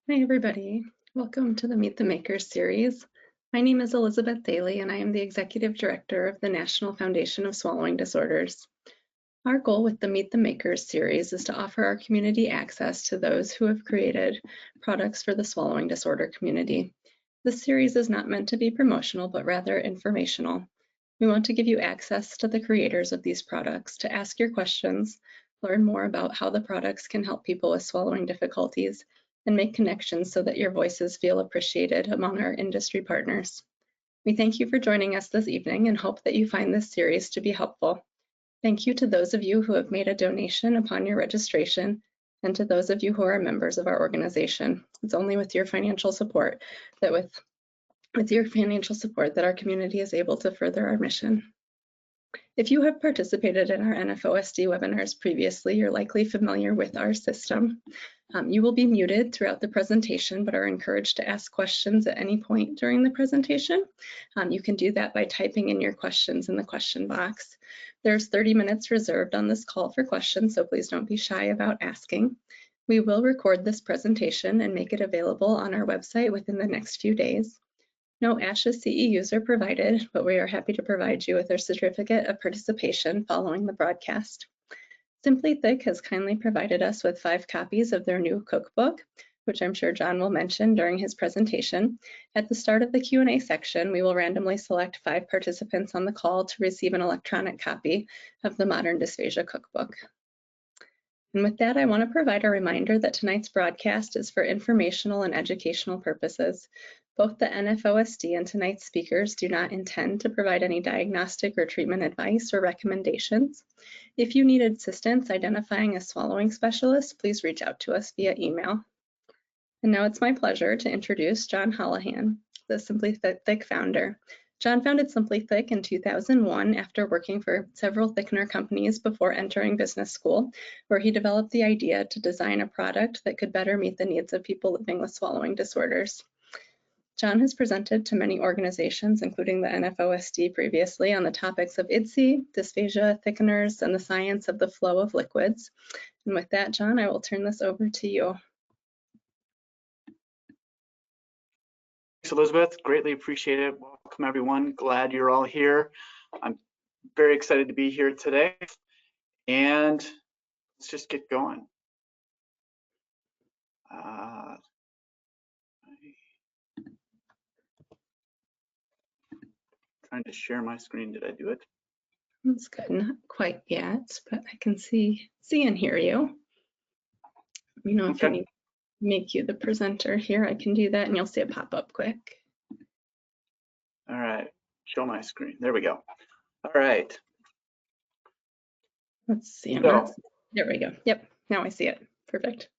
Hi, everybody. Welcome to the Meet the Makers series. My name is Elizabeth Daly, and I am the Executive Director of the National Foundation of Swallowing Disorders. Our goal with the Meet the Makers series is to offer our community access to those who have created products for the swallowing disorder community. This series is not meant to be promotional, but rather informational. We want to give you access to the creators of these products to ask your questions, learn more about how the products can help people with swallowing difficulties, and make connections so that your voices feel appreciated among our industry partners. We thank you for joining us this evening and hope that you find this series to be helpful. Thank you to those of you who have made a donation upon your registration and to those of you who are members of our organization. It's only with your financial support that our community is able to further our mission. If you have participated in our NFOSD webinars previously, you're likely familiar with our system. You will be muted throughout the presentation, but are encouraged to ask questions at any point during the presentation. You can do that by typing in your questions in the question box. There's 30 minutes reserved on this call for questions, so please don't be shy about asking. We will record this presentation and make it available on our website within the next few days. No ASHA CEUs are provided, but we are happy to provide you with our certificate of participation following the broadcast. SimplyThick has kindly provided us with 5 copies of their new cookbook, which I'm sure John will mention during his presentation. At the start of the Q&A section, we will randomly select 5 participants on the call to receive an electronic copy of the Modern Dysphagia cookbook. And with that, I want to provide a reminder that tonight's broadcast is for informational and educational purposes. Both the NFOSD and tonight's speakers do not intend to provide any diagnostic or treatment advice or recommendations. If you need assistance identifying a swallowing specialist, please reach out to us via email. And now it's my pleasure to introduce John Holahan, the SimplyThick founder. John founded SimplyThick in 2001 after working for several thickener companies before entering business school, where he developed the idea to design a product that could better meet the needs of people living with swallowing disorders. John has presented to many organizations, including the NFOSD previously, on the topics of IDDSI, dysphagia, thickeners, and the science of the flow of liquids. And with that, John, I will turn this over to you. Thanks, Elizabeth. Greatly appreciate it. Welcome, everyone. Glad you're all here. I'm very excited to be here today. And let's just get going. Trying to share my screen. Did I do it? That's good. Not quite yet, but I can see and hear you. You know, if you need to make you the presenter here, I can do that and you'll see it pop up quick. All right, show my screen. There we go. All right. Let's see. There we go. Yep, now I see it. Perfect.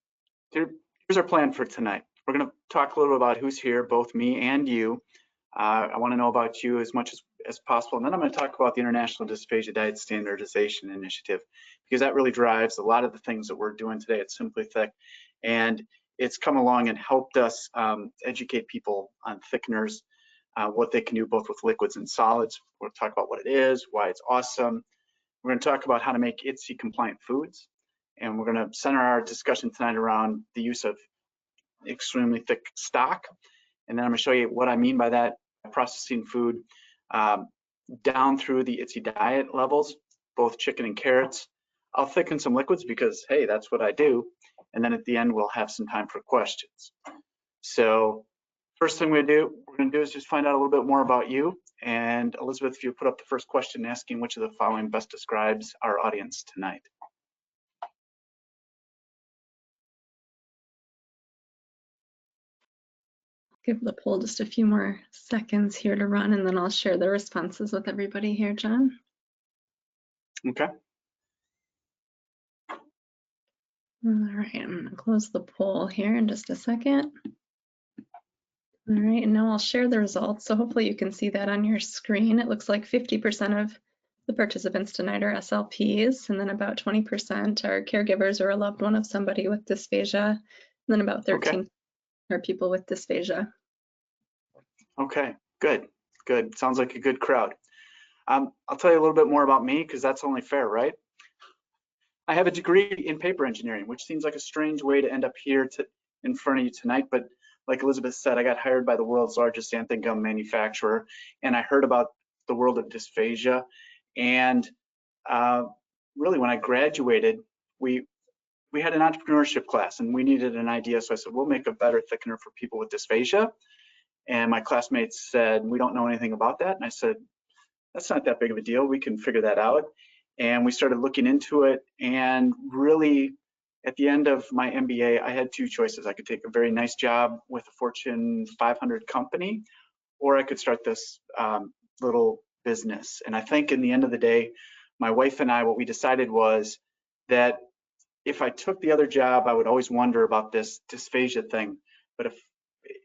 Here's our plan for tonight. We're going to talk a little bit about who's here, both me and you. I want to know about you as much as possible. And then I'm going to talk about the International Dysphagia Diet Standardization Initiative, because that really drives a lot of the things that we're doing today at SimplyThick. And it's come along and helped us educate people on thickeners, what they can do both with liquids and solids. We'll talk about what it is, why it's awesome. We're going to talk about how to make IDDSI compliant foods. And we're going to center our discussion tonight around the use of extremely thick stock. And then I'm going to show you what I mean by that, processing food down through the IDDSI diet levels, both chicken and carrots. I'll thicken some liquids because, hey, that's what I do. And then at the end, we'll have some time for questions. So first thing we're going to do is just find out a little bit more about you. And Elizabeth, if you put up the first question asking which of the following best describes our audience tonight. Give the poll just a few more seconds here to run, and then I'll share the responses with everybody here, John. Okay. All right, I'm going to close the poll here in just a second. All right, and now I'll share the results. So hopefully you can see that on your screen. It looks like 50% of the participants tonight are SLPs, and then about 20% are caregivers or a loved one of somebody with dysphagia, and then about 13% are people with dysphagia. Okay, good. Sounds like a good crowd. I'll tell you a little bit more about me because that's only fair, right? I have a degree in paper engineering, which seems like a strange way to end up here in front of you tonight, but like Elizabeth said, I got hired by the world's largest xanthan gum manufacturer, and I heard about the world of dysphagia. And really, when I graduated, we had an entrepreneurship class, and we needed an idea. So I said, we'll make a better thickener for people with dysphagia. And my classmates said, we don't know anything about that. And I said, that's not that big of a deal. We can figure that out. And we started looking into it. And really, at the end of my MBA, I had two choices. I could take a very nice job with a Fortune 500 company, or I could start this little business. And I think in the end of the day, my wife and I, what we decided was that if I took the other job, I would always wonder about this dysphagia thing. But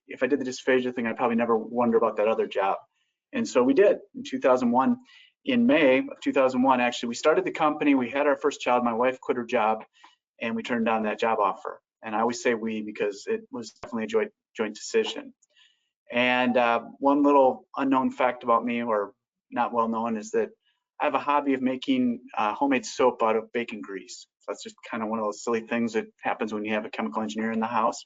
if I did the dysphagia thing, I'd probably never wonder about that other job. And so we did in 2001. In May of 2001, actually, we started the company. We had our first child. My wife quit her job, and we turned down that job offer. And I always say we because it was definitely a joint decision. And one little unknown fact about me, or not well known, is that I have a hobby of making homemade soap out of bacon grease. So that's just kind of one of those silly things that happens when you have a chemical engineer in the house.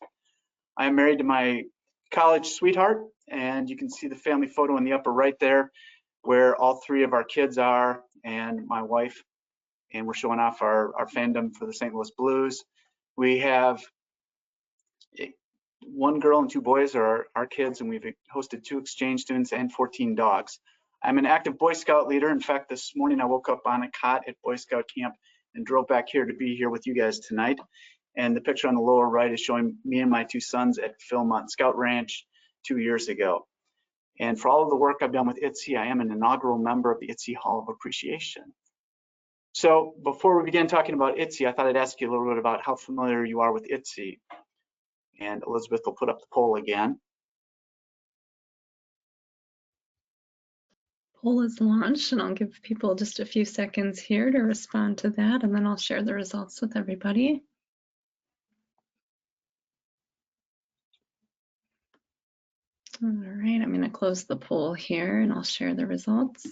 I am married to my college sweetheart, and you can see the family photo in the upper right there, where all three of our kids are, and my wife, and we're showing off our fandom for the St. Louis Blues. We have one girl and two boys are our kids, and we've hosted 2 exchange students and 14 dogs. I'm an active Boy Scout leader. In fact, this morning I woke up on a cot at Boy Scout camp and drove back here to be here with you guys tonight. And the picture on the lower right is showing me and my 2 sons at Philmont Scout Ranch 2 years ago. And for all of the work I've done with IDDSI, I am an inaugural member of the IDDSI Hall of Appreciation. So before we begin talking about IDDSI, I thought I'd ask you a little bit about how familiar you are with IDDSI. And Elizabeth will put up the poll again. Poll is launched, and I'll give people just a few seconds here to respond to that, and then I'll share the results with everybody. All right, I'm going to close the poll here, and I'll share the results.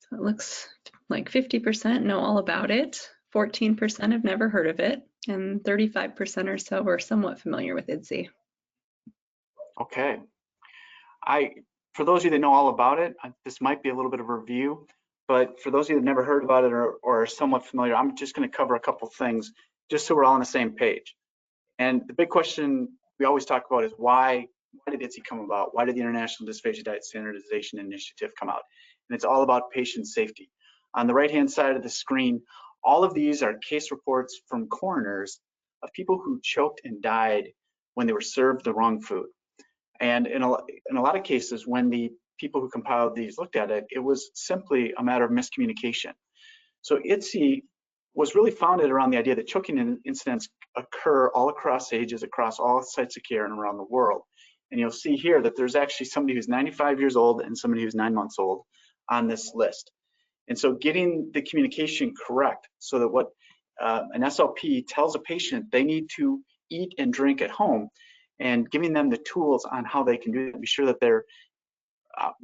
So it looks like 50% know all about it, 14% have never heard of it, and 35% or so are somewhat familiar with IDDSI. Okay. For those of you that know all about it, this might be a little bit of a review, but for those of you that never heard about it or are somewhat familiar, I'm just going to cover a couple things just so we're all on the same page. And the big question we always talk about is why did IDDSI come about? Why did the International Dysphagia Diet Standardization Initiative come out? And it's all about patient safety. On the right-hand side of the screen, all of these are case reports from coroners of people who choked and died when they were served the wrong food. And in a lot of cases, when the people who compiled these looked at it, it was simply a matter of miscommunication. So IDDSI was really founded around the idea that choking incidents occur all across ages, across all sites of care and around the world. And you'll see here that there's actually somebody who's 95 years old and somebody who's 9 months old on this list. And so getting the communication correct so that what an SLP tells a patient they need to eat and drink at home, and giving them the tools on how they can do it, be sure that they're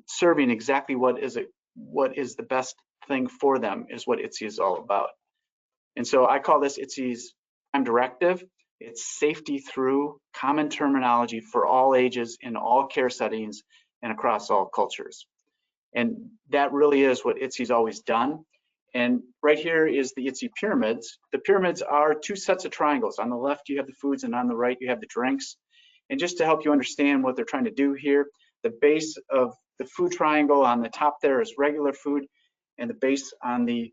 serving exactly what is the best thing for them is what IDDSI is all about. And so I call this IDDSI's prime directive. It's safety through common terminology for all ages in all care settings and across all cultures. And that really is what IDDSI's always done. And right here is the IDDSI pyramids. The pyramids are 2 sets of triangles. On the left, you have the foods, and on the right, you have the drinks. And just to help you understand what they're trying to do here, the base of the food triangle on the top there is regular food, and the base on the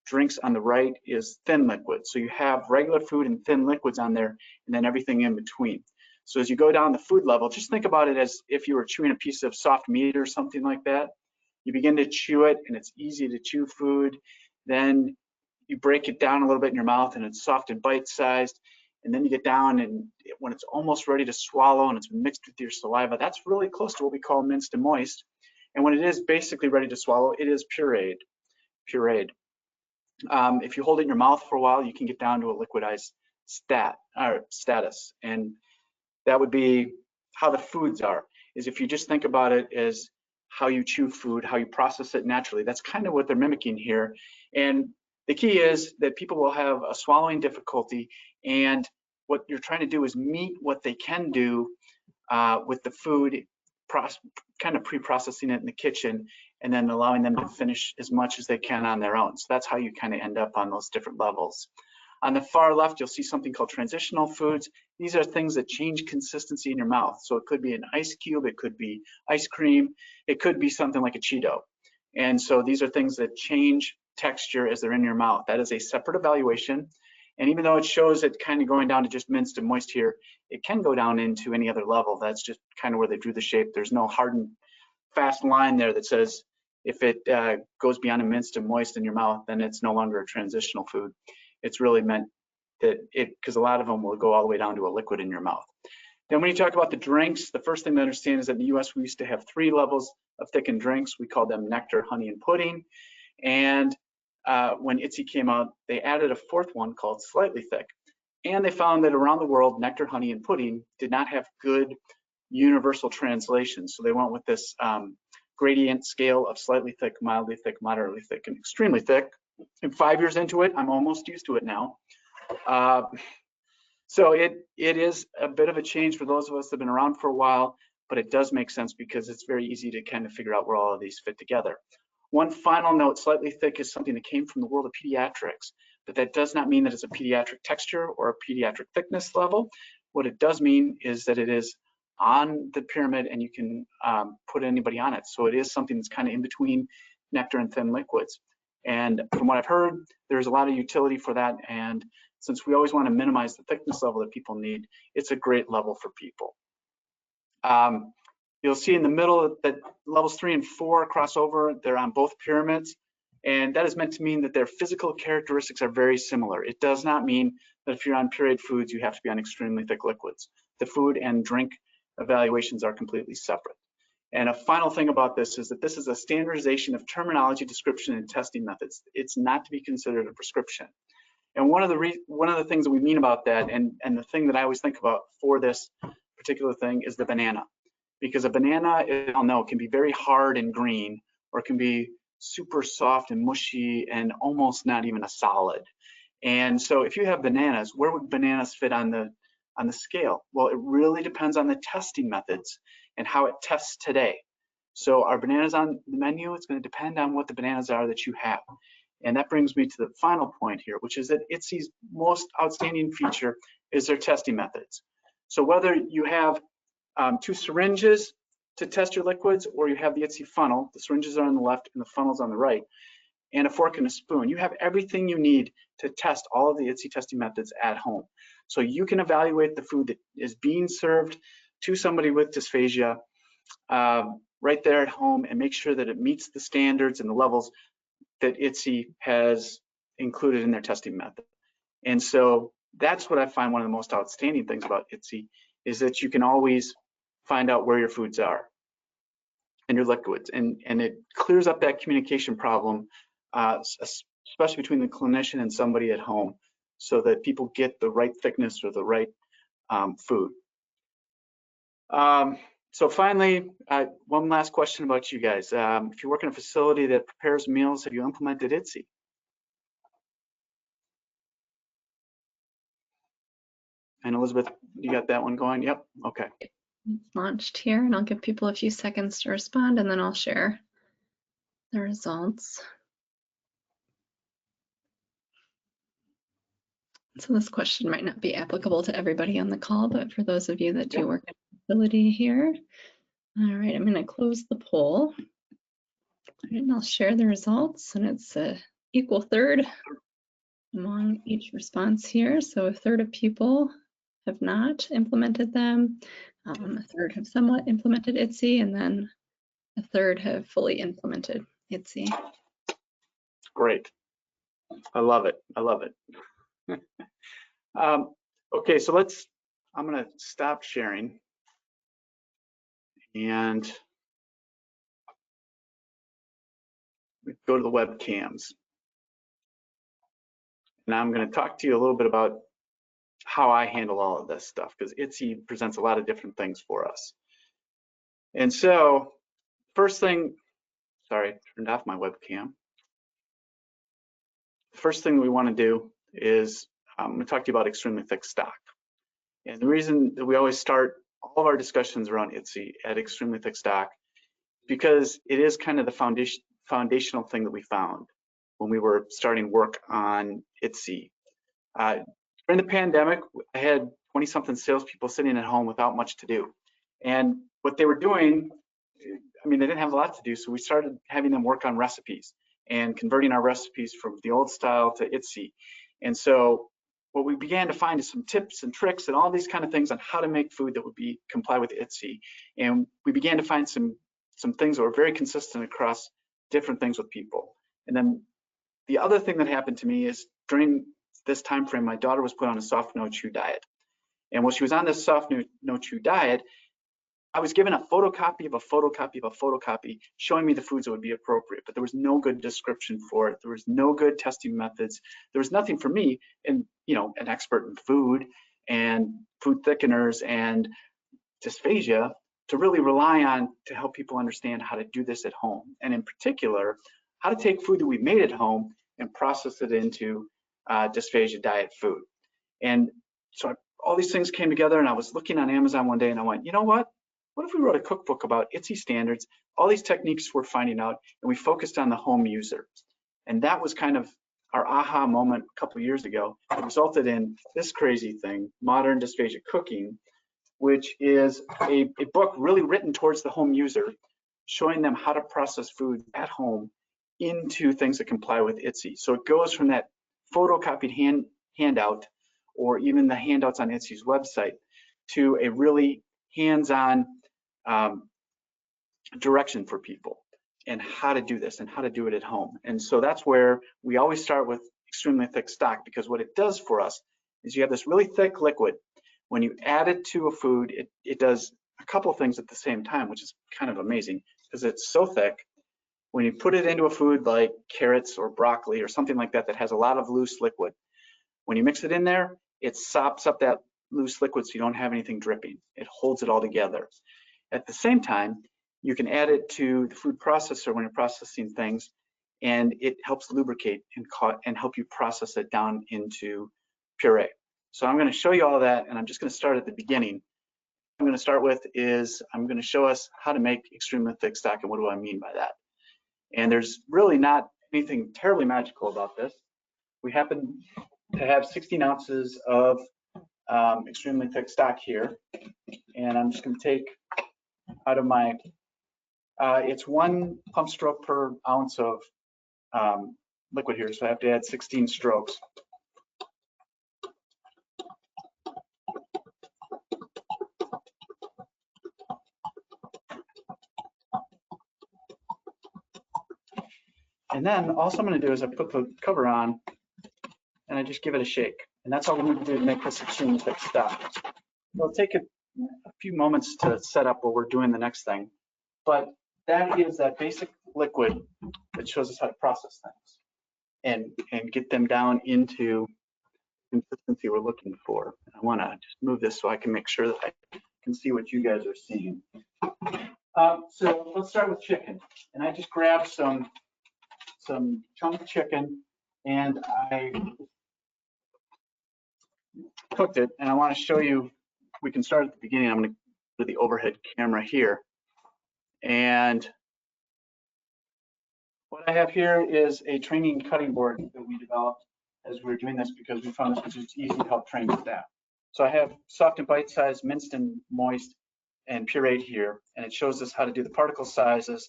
drinks on the right is thin liquid. So you have regular food and thin liquids on there, and then everything in between. So as you go down the food level, just think about it as if you were chewing a piece of soft meat or something like that. You begin to chew it, and it's easy to chew food. Then you break it down a little bit in your mouth, and it's soft and bite-sized. And then you get down, and when it's almost ready to swallow and it's mixed with your saliva, that's really close to what we call minced and moist. And when it is basically ready to swallow, it is pureed. If you hold it in your mouth for a while, you can get down to a liquidized status. And that would be how the foods are, is if you just think about it as how you chew food, how you process it naturally. That's kind of what they're mimicking here. And the key is that people will have a swallowing difficulty, and what you're trying to do is meet what they can do with the food, kind of pre-processing it in the kitchen, and then allowing them to finish as much as they can on their own. So that's how you kind of end up on those different levels. On the far left, you'll see something called transitional foods. These are things that change consistency in your mouth. So it could be an ice cube, it could be ice cream, it could be something like a Cheeto. And so these are things that change texture as they're in your mouth. That is a separate evaluation. And even though it shows it kind of going down to just minced and moist here, it can go down into any other level. That's just kind of where they drew the shape. There's no hard and fast line there that says if it goes beyond a minced and moist in your mouth, then it's no longer a transitional food. It's really meant that because a lot of them will go all the way down to a liquid in your mouth. Then when you talk about the drinks, the first thing to understand is that in the US, we used to have 3 levels of thickened drinks. We called them nectar, honey, and pudding. And when IDDSI came out, they added a 4th one called slightly thick. And they found that around the world, nectar, honey, and pudding did not have good universal translations. So they went with this gradient scale of slightly thick, mildly thick, moderately thick, and extremely thick. And 5 years into it, I'm almost used to it now. So it is a bit of a change for those of us that have been around for a while, but it does make sense because it's very easy to kind of figure out where all of these fit together. One final note, slightly thick is something that came from the world of pediatrics, but that does not mean that it's a pediatric texture or a pediatric thickness level. What it does mean is that it is on the pyramid and you can put anybody on it. So it is something that's kind of in between nectar and thin liquids. And from what I've heard, there's a lot of utility for that. And since we always want to minimize the thickness level that people need, it's a great level for people. You'll see in the middle that levels 3 and 4 cross over. They're on both pyramids. And that is meant to mean that their physical characteristics are very similar. It does not mean that if you're on pureed foods, you have to be on extremely thick liquids. The food and drink evaluations are completely separate. And a final thing about this is that this is a standardization of terminology, description, and testing methods. It's not to be considered a prescription. And one of the things that we mean about that, and the thing that I always think about for this particular thing is the banana. Because a banana, as you all know, can be very hard and green, or it can be super soft and mushy and almost not even a solid. And so if you have bananas, where would bananas fit on the scale? Well, it really depends on the testing methods and how it tests today. So are bananas on the menu? It's going to depend on what the bananas are that you have. And that brings me to the final point here, which is that IDDSI's most outstanding feature is their testing methods. So whether you have 2 syringes to test your liquids, or you have the IDDSI funnel, the syringes are on the left and the funnel's on the right, and a fork and a spoon, you have everything you need to test all of the IDDSI testing methods at home. So you can evaluate the food that is being served to somebody with dysphagia right there at home and make sure that it meets the standards and the levels that IDDSI has included in their testing method. And so that's what I find one of the most outstanding things about IDDSI is that you can always find out where your foods are and your liquids. And it clears up that communication problem, especially between the clinician and somebody at home, so that people get the right thickness or the right food. So finally, one last question about you guys. If you work in a facility that prepares meals, have you implemented IDDSI? And Elizabeth, you got that one going? Yep, okay. It's launched here, and I'll give people a few seconds to respond, and then I'll share the results. So this question might not be applicable to everybody on the call, but for those of you that do work in a facility here. All right, I'm going to close the poll. And I'll share the results, and it's an equal third among each response here. So a third of people have not implemented them, a third have somewhat implemented IDDSI, and then a third have fully implemented IDDSI. Great. I love it. I love it. Okay, so I'm going to stop sharing and we go to the webcams. And I'm going to talk to you a little bit about how I handle all of this stuff, because IDDSI presents a lot of different things for us. And so first thing, sorry, I turned off my webcam. First thing we want to do is I'm going to talk to you about extremely thick stock. And the reason that we always start all of our discussions around IDDSI at extremely thick stock, because it is kind of the foundational thing that we found when we were starting work on IDDSI. During the pandemic, I had 20-something salespeople sitting at home without much to do. And what they were doing, I mean, they didn't have a lot to do, so we started having them work on recipes and converting our recipes from the old style to IDDSI. And so what we began to find is some tips and tricks and all these kind of things on how to make food that would comply with IDDSI. And we began to find some things that were very consistent across different things with people. And then the other thing that happened to me is during this time frame, my daughter was put on a soft no chew diet. And while she was on this soft no chew diet, I was given a photocopy of a photocopy of a photocopy showing me the foods that would be appropriate, but there was no good description for it. There was no good testing methods. There was nothing for me, and an expert in food and food thickeners and dysphagia, to really rely on to help people understand how to do this at home, and in particular, how to take food that we made at home and process it into dysphagia diet food. And so all these things came together, and I was looking on Amazon one day and I went, you know what? What if we wrote a cookbook about IDDSI standards, all these techniques we're finding out, and we focused on the home user? And that was kind of our aha moment a couple of years ago. It resulted in this crazy thing, Modern Dysphagia Cooking, which is a book really written towards the home user, showing them how to process food at home into things that comply with IDDSI. So it goes from that photocopied handout, or even the handouts on IDDSI's website, to a really hands-on direction for people and how to do this and how to do it at home. And so that's where we always start with extremely thick stock, because what it does for us is you have this really thick liquid. When you add it to a food, it does a couple things at the same time, which is kind of amazing, because it's so thick. When you put it into a food like carrots or broccoli or something like that that has a lot of loose liquid, when you mix it in there, it sops up that loose liquid so you don't have anything dripping. It holds it all together. At the same time, you can add it to the food processor when you're processing things, and it helps lubricate and help you process it down into puree. So I'm going to show you all that, and I'm just going to start at the beginning. What I'm going to start with is I'm going to show us how to make extremely thick stock, and what do I mean by that? And there's really not anything terribly magical about this. We happen to have 16 ounces of extremely thick stock here, and I'm just going to take out of my, it's 1 pump stroke per ounce of liquid here, so I have to add 16 strokes. And then also I'm going to do is I put the cover on and I just give it a shake. And that's all we need to do to make this extremely thick stock. It'll take a few moments to set up while we're doing the next thing, but that gives that basic liquid that shows us how to process things and get them down into consistency we're looking for. I want to just move this so I can make sure that I can see what you guys are seeing. So let's start with chicken. And I just grabbed some chunk chicken and I cooked it, and I want to show you, we can start at the beginning. I'm going to do the overhead camera here. And what I have here is a training cutting board that we developed as we were doing this, because we found this was just easy to help train staff. So I have soft and bite-sized, minced and moist and pureed here, and it shows us how to do the particle sizes,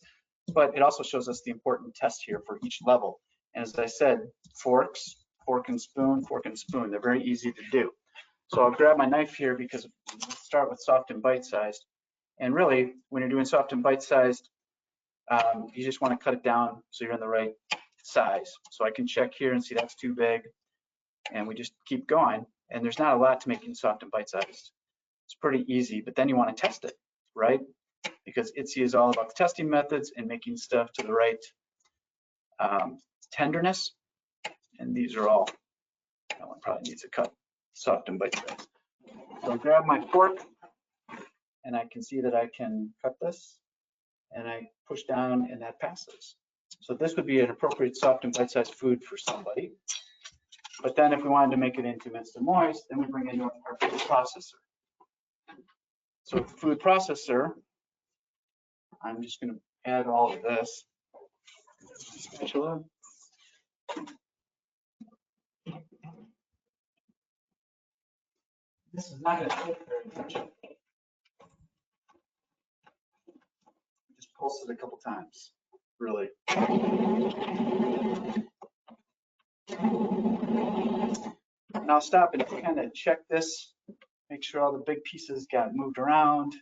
but it also shows us the important test here for each level. And as I said, fork and spoon, they're very easy to do. So I'll grab my knife here because we'll start with soft and bite-sized. And really, when you're doing soft and bite-sized, you just want to cut it down so you're in the right size. So I can check here and see that's too big, and we just keep going. And there's not a lot to making soft and bite-sized. It's pretty easy, but then you want to test it, right? Because IDDSI is all about the testing methods and making stuff to the right tenderness. And these are all, that one probably needs a cut, soft and bite-sized. So I grab my fork and I can see that I can cut this, and I push down and that passes. So this would be an appropriate soft and bite-sized food for somebody. But then if we wanted to make it into minced and moist, then we bring in our food processor. So with the food processor, I'm just going to add all of this. Spatula. This is not going to take very much. Just pulse it a couple times, really. Now stop and kind of check this, make sure all the big pieces got moved around.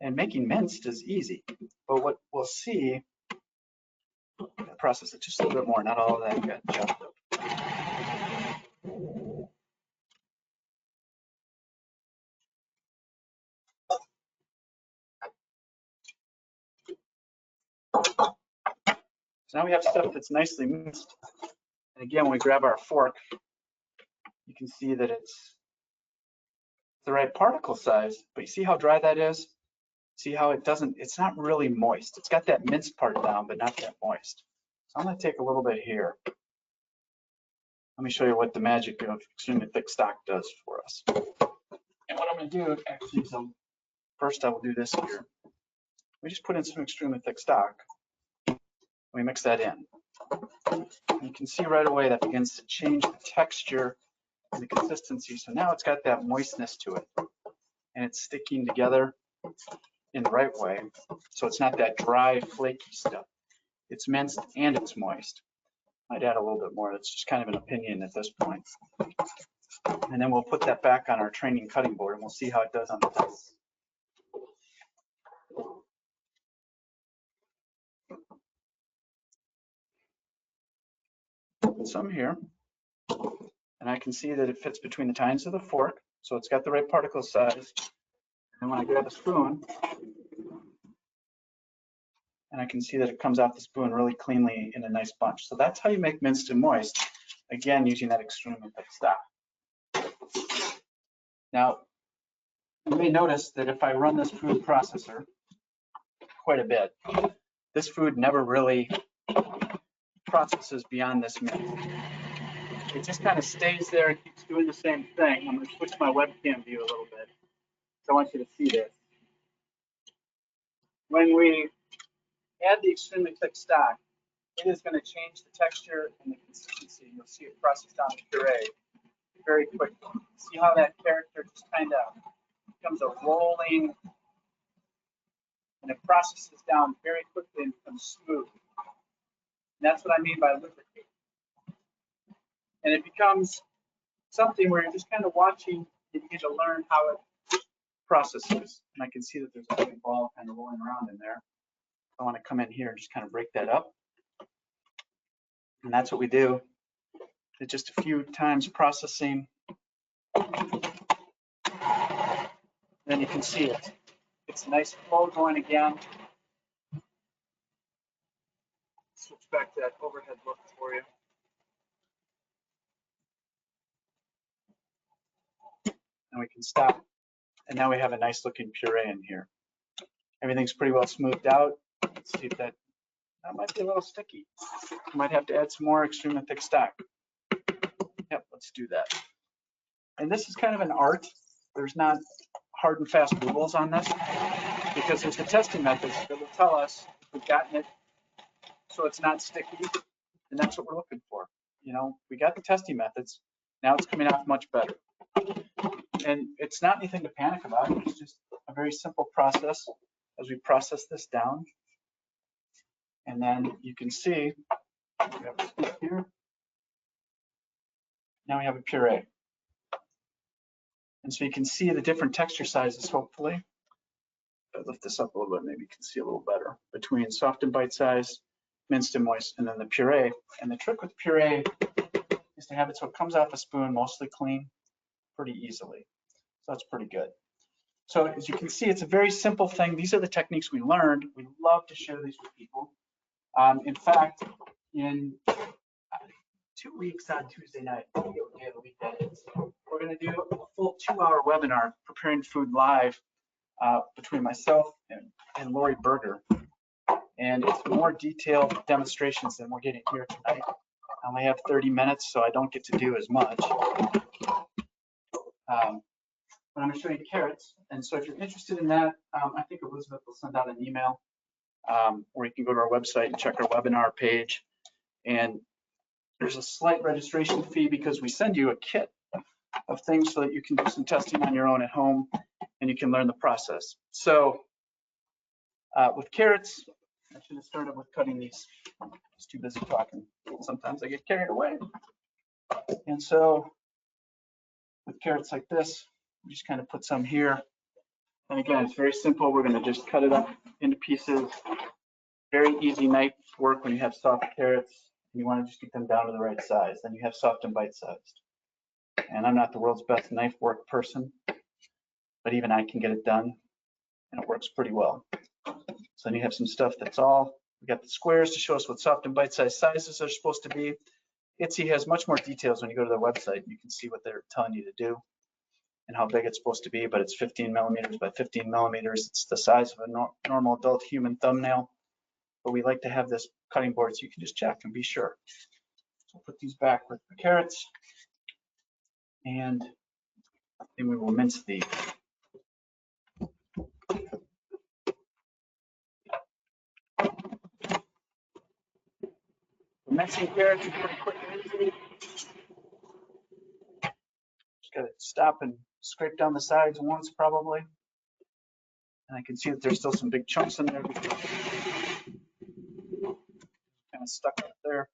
And making minced is easy, but what we'll see, process it just a little bit more, not all of that got chopped up. So now we have stuff that's nicely minced. And again, when we grab our fork, you can see that it's the right particle size, but you see how dry that is? See how it doesn't, it's not really moist. It's got that minced part down, but not that moist. So I'm gonna take a little bit here. Let me show you what the magic of extremely thick stock does for us. And what I'm gonna do actually is first I will do this here. We just put in some extremely thick stock. We mix that in. You can see right away that begins to change the texture and the consistency. So now it's got that moistness to it and it's sticking together in the right way. So it's not that dry, flaky stuff. It's minced and it's moist. I'd add a little bit more. That's just kind of an opinion at this point. And then we'll put that back on our training cutting board and we'll see how it does on the test. Some here, and I can see that it fits between the tines of the fork, so it's got the right particle size. And when I grab a spoon, and I can see that it comes off the spoon really cleanly in a nice bunch. So that's how you make minced and moist, again, using that extremely thick stock. Now, you may notice that if I run this food processor quite a bit, this food never really processes beyond this minute. It just kind of stays there and keeps doing the same thing. I'm going to switch my webcam view a little bit. So I want you to see this. When we add the extremely thick stock, it is going to change the texture and the consistency. You'll see it process down the puree very quickly. See how that character just kind of becomes a rolling, and it processes down very quickly and becomes smooth. And that's what I mean by lubricate. And it becomes something where you're just kind of watching and you get to learn how it processes. And I can see that there's a big ball kind of rolling around in there. I want to come in here and just kind of break that up. And that's what we do. It's just a few times processing. Then you can see it. It's a nice flow going again. Switch back to that overhead look for you. And we can stop. And now we have a nice looking puree in here. Everything's pretty well smoothed out. Let's see if that might be a little sticky. You might have to add some more extremely thick stock. Yep, let's do that. And this is kind of an art. There's not hard and fast rules on this because there's the testing methods that will tell us if we've gotten it so it's not sticky, and that's what we're looking for. You know, we got the testing methods. Now it's coming off much better. And it's not anything to panic about. It's just a very simple process as we process this down. And then you can see, we have a scoop here. Now we have a puree. And so you can see the different texture sizes, hopefully. If I lift this up a little bit, maybe you can see a little better between soft and bite size, minced and moist, and then the puree. And the trick with puree is to have it so it comes off a spoon mostly clean pretty easily. So that's pretty good. So as you can see, it's a very simple thing. These are the techniques we learned. We love to share these with people. In fact, in 2 weeks on Tuesday night, I forget what day of the week that is, we're going to do a full 2-hour webinar, Preparing Food Live, between myself and Lori Berger. And it's more detailed demonstrations than we're getting here tonight. I only have 30 minutes, so I don't get to do as much. I'm going to show you carrots. And so if you're interested in that, I think Elizabeth will send out an email, or you can go to our website and check our webinar page. And there's a slight registration fee because we send you a kit of things so that you can do some testing on your own at home and you can learn the process. So with carrots, I should have started with cutting these. I was too busy talking. Sometimes I get carried away. And so with carrots like this, we just kind of put some here. And again, it's very simple. We're going to just cut it up into pieces. Very easy knife work when you have soft carrots. You want to just get them down to the right size. Then you have soft and bite-sized. And I'm not the world's best knife work person, but even I can get it done, and it works pretty well. So then you have some stuff that's all, we got the squares to show us what soft and bite-sized sizes are supposed to be. IDDSI has much more details when you go to their website. You can see what they're telling you to do and how big it's supposed to be, but it's 15 millimeters by 15 millimeters. It's the size of a normal adult human thumbnail, but we like to have this cutting board so you can just check and be sure. So we'll put these back with the carrots, and then we will mince these. Mincing carrots is pretty quick and easy. Just gotta stop and scrape down the sides once probably. And I can see that there's still some big chunks in there. Kind of stuck up there.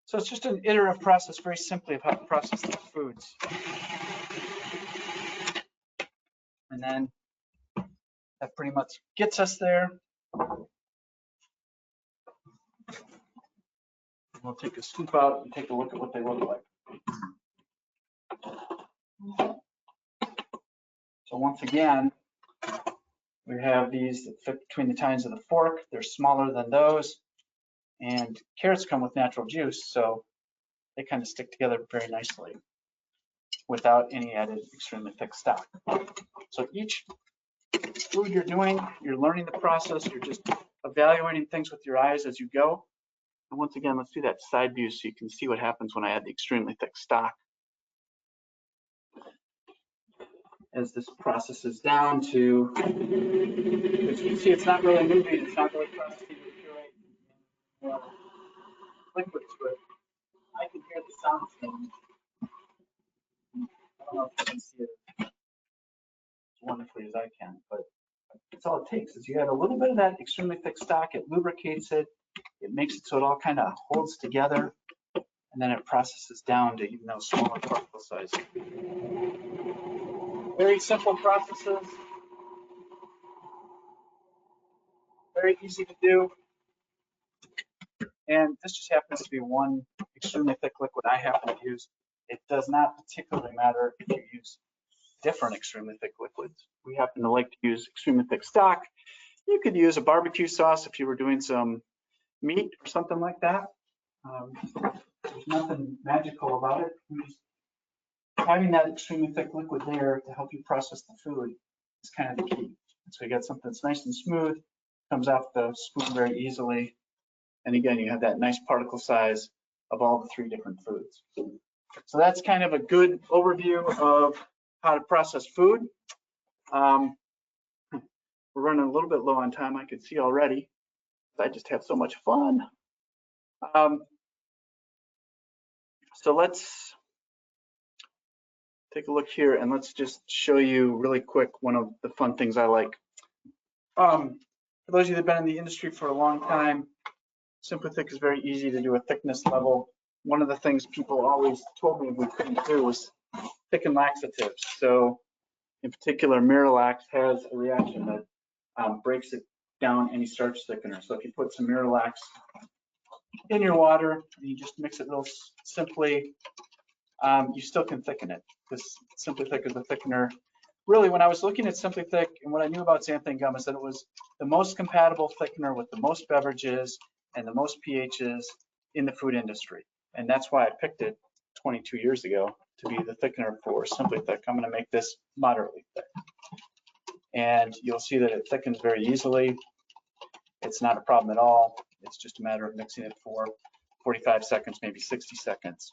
So it's just an iterative process, very simply, of how to process these foods. And then that pretty much gets us there. We'll take a scoop out and take a look at what they look like. So once again, we have these that fit between the tines of the fork. They're smaller than those. And carrots come with natural juice, so they kind of stick together very nicely without any added extremely thick stock. So each food you're doing, you're learning the process, you're just evaluating things with your eyes as you go. And once again, let's do that side view so you can see what happens when I add the extremely thick stock. As this processes down to, as you can see, it's not really moving, it's not really processing the puree liquid to it. I can hear the sound from, I don't know if you can see it as wonderfully as I can, but that's all it takes is you add a little bit of that extremely thick stock, it lubricates it, it makes it so it all kind of holds together, and then it processes down to even those smaller particle sizes. Very simple processes, very easy to do. And this just happens to be one extremely thick liquid I happen to use. It does not particularly matter if you use different extremely thick liquids. We happen to like to use extremely thick stock. You could use a barbecue sauce if you were doing some meat or something like that. There's nothing magical about it. Just having that extremely thick liquid there to help you process the food is kind of the key. So you got something that's nice and smooth, comes off the spoon very easily. And again, you have that nice particle size of all the three different foods. So that's kind of a good overview of how to process food. We're running a little bit low on time, I could see already. I just have so much fun. So let's take a look here and let's just show you really quick one of the fun things I like. For those of you that have been in the industry for a long time, SimplyThick is very easy to do a thickness level. One of the things people always told me we couldn't do was thicken laxatives. So in particular, Miralax has a reaction that breaks it down any starch thickener. So if you put some Miralax in your water and you just mix it real simply, you still can thicken it because SimplyThick is a thickener. Really, when I was looking at SimplyThick and what I knew about xanthan gum is that it was the most compatible thickener with the most beverages and the most pHs in the food industry. And that's why I picked it 22 years ago to be the thickener for SimplyThick. I'm going to make this moderately thick. And you'll see that it thickens very easily. It's not a problem at all. It's just a matter of mixing it for 45 seconds, maybe 60 seconds.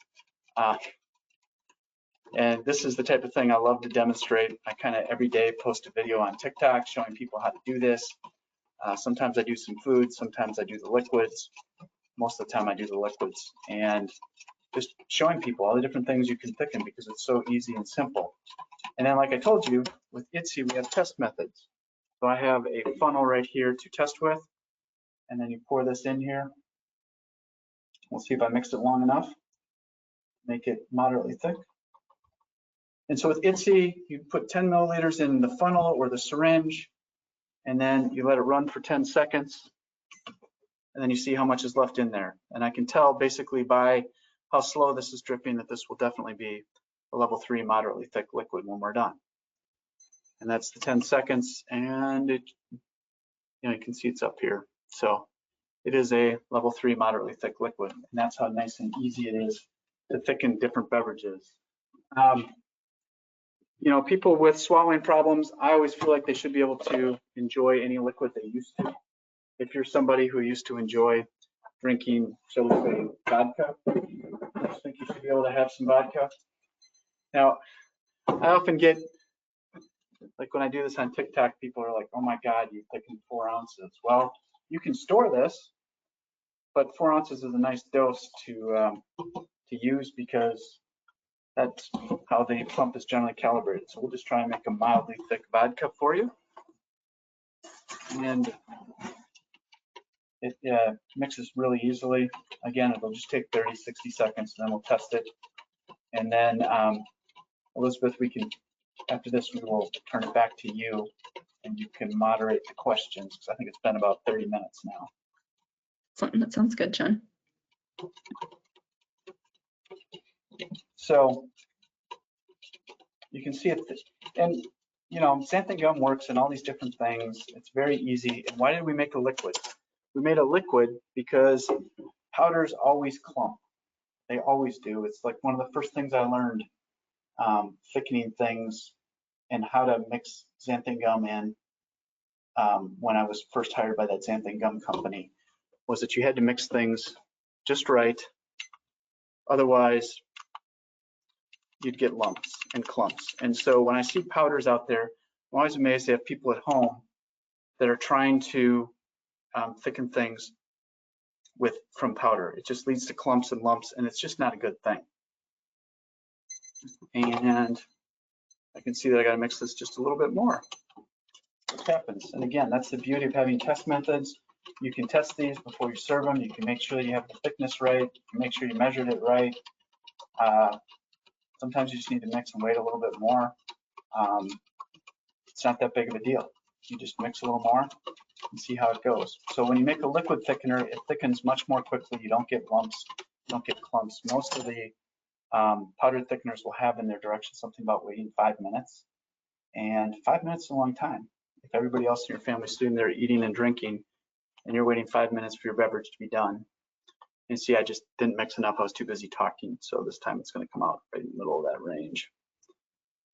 And this is the type of thing I love to demonstrate. I kind of every day post a video on TikTok showing people how to do this. Sometimes I do some food, sometimes I do the liquids. Most of the time I do the liquids, and just showing people all the different things you can thicken because it's so easy and simple. And then, like I told you, with IDDSI, we have test methods. So I have a funnel right here to test with, and then you pour this in here. We'll see if I mixed it long enough. Make it moderately thick. And so with IDDSI, you put 10 milliliters in the funnel or the syringe, and then you let it run for 10 seconds. And then you see how much is left in there. And I can tell basically by how slow this is dripping that this will definitely be a level 3 moderately thick liquid when we're done. And that's the 10 seconds, and it, you can see it's up here. So it is a level 3 moderately thick liquid, and that's how nice and easy it is to thicken different beverages. People with swallowing problems, I always feel like they should be able to enjoy any liquid they used to. If you're somebody who used to enjoy drinking, shall we say, vodka, I just think you should be able to have some vodka. Now, I often get, like when I do this on TikTok, people are like, oh my God, you thickened 4 ounces. Well, you can store this, but 4 ounces is a nice dose to use because that's how the pump is generally calibrated. So we'll just try and make a mildly thick vodka for you. And it mixes really easily. Again, it'll just take 30, 60 seconds, and then we'll test it. And then, Elizabeth, after this, we will turn it back to you, and you can moderate the questions, because I think it's been about 30 minutes now. That sounds good, John. So you can see it, and xanthan gum works in all these different things. It's very easy. And why did we make a liquid? We made a liquid because powders always clump. They always do. It's like one of the first things I learned thickening things and how to mix xanthan gum in when I was first hired by that xanthan gum company, was that you had to mix things just right. Otherwise, you'd get lumps and clumps. And so when I see powders out there, I'm always amazed they have people at home that are trying to thicken things from powder. It just leads to clumps and lumps, and it's just not a good thing. And I can see that I got to mix this just a little bit more. What happens? And again, that's the beauty of having test methods. You can test these before you serve them. You can make sure you have the thickness right. You can make sure you measured it right. Sometimes you just need to mix and wait a little bit more. It's not that big of a deal. You just mix a little more and see how it goes. So when you make a liquid thickener, it thickens much more quickly. You don't get lumps, you don't get clumps. Most of the powdered thickeners will have in their direction something about waiting 5 minutes. And 5 minutes is a long time. If everybody else in your family is sitting there eating and drinking, and you're waiting 5 minutes for your beverage to be done. And see, I just didn't mix enough. I was too busy talking. So this time it's going to come out right in the middle of that range.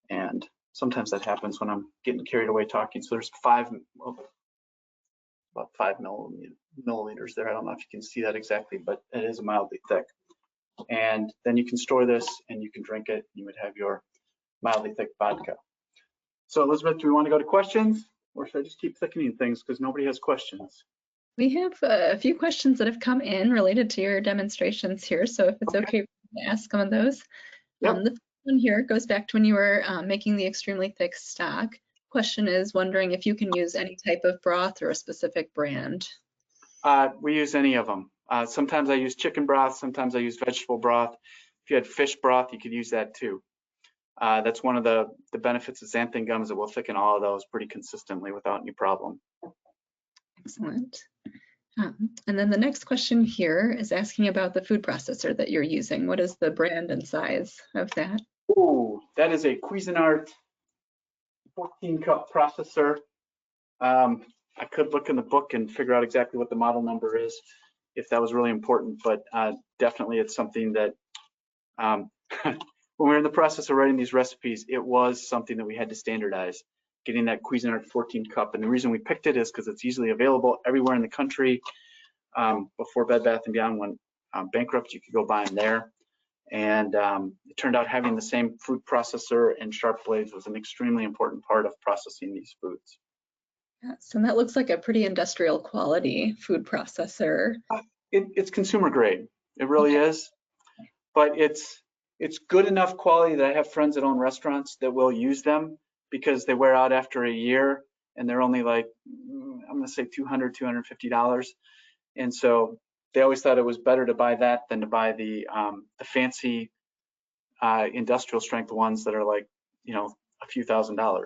And sometimes that happens when I'm getting carried away talking. So there's about 5 milliliters there. I don't know if you can see that exactly, but it is mildly thick. And then you can store this and you can drink it. You would have your mildly thick vodka. So Elizabeth, do we want to go to questions, or should I just keep thickening things because nobody has questions? We have a few questions that have come in related to your demonstrations here. So if it's okay to ask some of those. Yep. The first one here goes back to when you were making the extremely thick stock. Question is wondering if you can use any type of broth or a specific brand. We use any of them. Sometimes I use chicken broth, sometimes I use vegetable broth. If you had fish broth, you could use that too. That's one of the benefits of xanthan gum is it will thicken all of those pretty consistently without any problem. Excellent. And then the next question here is asking about the food processor that you're using. What is the brand and size of that? Ooh, that is a Cuisinart 14-cup processor. I could look in the book and figure out exactly what the model number is if that was really important, but definitely it's something that when we were in the process of writing these recipes, it was something that we had to standardize, getting that Cuisinart 14-cup. And the reason we picked it is because it's easily available everywhere in the country. Before Bed Bath & Beyond went bankrupt, you could go buy them there. And it turned out having the same food processor and sharp blades was an extremely important part of processing these foods. Yes, and that looks like a pretty industrial quality food processor. It's consumer grade. It really Okay. is. But it's good enough quality that I have friends that own restaurants that will use them because they wear out after a year and they're only like, I'm going to say $200, $250. And so they always thought it was better to buy that than to buy the fancy industrial strength ones that are like, you know, a few $1,000s.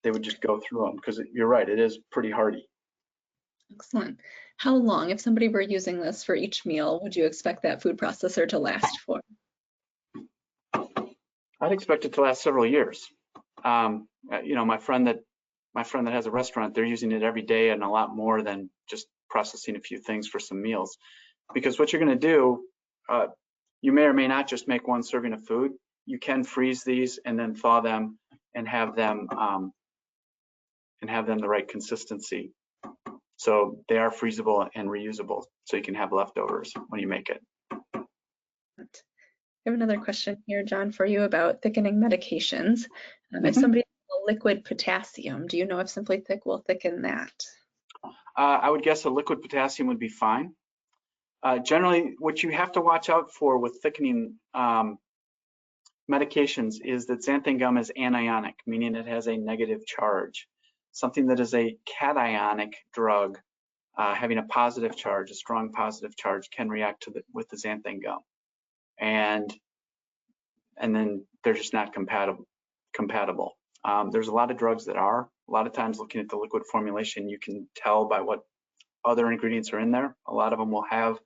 They would just go through them because you're right, it is pretty hardy. Excellent. How long, if somebody were using this for each meal, would you expect that food processor to last for? I'd expect it to last several years. You know, my friend that has a restaurant, they're using it every day and a lot more than just processing a few things for some meals. Because what you're going to do, you may or may not just make one serving of food. You can freeze these and then thaw them and have them the right consistency. So they are freezable and reusable, so you can have leftovers when you make it. I have another question here, John, for you about thickening medications. If somebody has liquid potassium, do you know if SimplyThick will thicken that? I would guess a liquid potassium would be fine. Generally, what you have to watch out for with thickening medications is that xanthan gum is anionic, meaning it has a negative charge. Something that is a cationic drug, having a positive charge, a strong positive charge, can react with the xanthan gum. And then they're just not compatible. There's a lot of drugs that are. A lot of times looking at the liquid formulation, you can tell by what other ingredients are in there. A lot of them will have